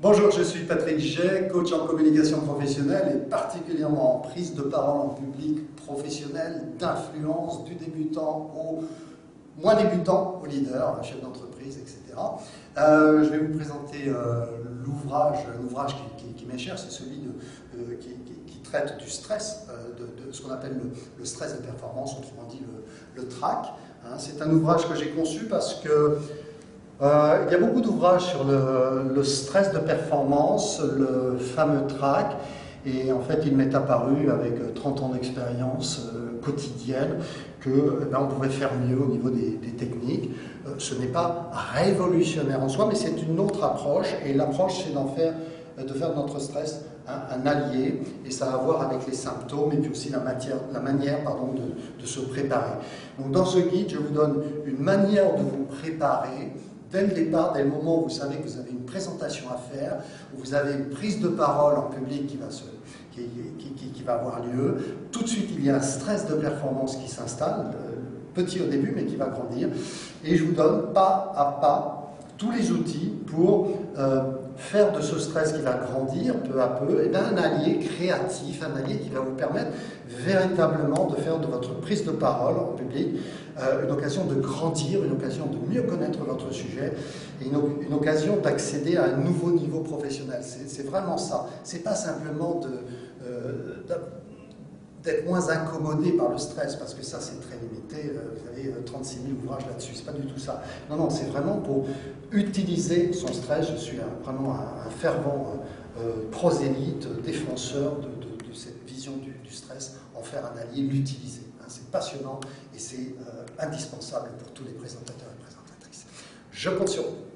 Bonjour, je suis Patrick Jay, coach en communication professionnelle et particulièrement en prise de parole en public professionnel, d'influence, du débutant au moins débutant, au leader, chef d'entreprise, etc. Je vais vous présenter l'ouvrage qui m'est cher, c'est celui qui traite du stress, de ce qu'on appelle le stress de performance, autrement dit le TRAC. C'est un ouvrage que j'ai conçu parce que il y a beaucoup d'ouvrages sur le stress de performance, le fameux TRAC, et en fait il m'est apparu avec 30 ans d'expérience quotidienne que on pouvait faire mieux au niveau des techniques. Ce n'est pas révolutionnaire en soi, mais c'est une autre approche, et l'approche c'est de faire de notre stress un allié, et ça a à voir avec les symptômes et puis aussi la manière de se préparer. Donc dans ce guide, je vous donne une manière de vous préparer dès le départ, dès le moment où vous savez que vous avez une présentation à faire, où vous avez une prise de parole en public qui va avoir lieu. Tout de suite, il y a un stress de performance qui s'installe, petit au début, mais qui va grandir. Et je vous donne pas à pas tous les outils pour faire de ce stress qui va grandir peu à peu un allié créatif, un allié qui va vous permettre véritablement de faire de votre prise de parole en public une occasion de grandir, une occasion de mieux connaître votre sujet et une occasion d'accéder à un nouveau niveau professionnel. C'est vraiment ça. C'est pas simplement d'être moins incommodé par le stress, parce que ça c'est très limité, vous avez 36 000 ouvrages là-dessus, c'est pas du tout ça. Non, non, c'est vraiment pour utiliser son stress. Je suis vraiment un fervent prosélyte, défenseur de cette vision du stress, en faire un allié, l'utiliser. C'est passionnant et c'est indispensable pour tous les présentateurs et présentatrices. Je compte sur vous.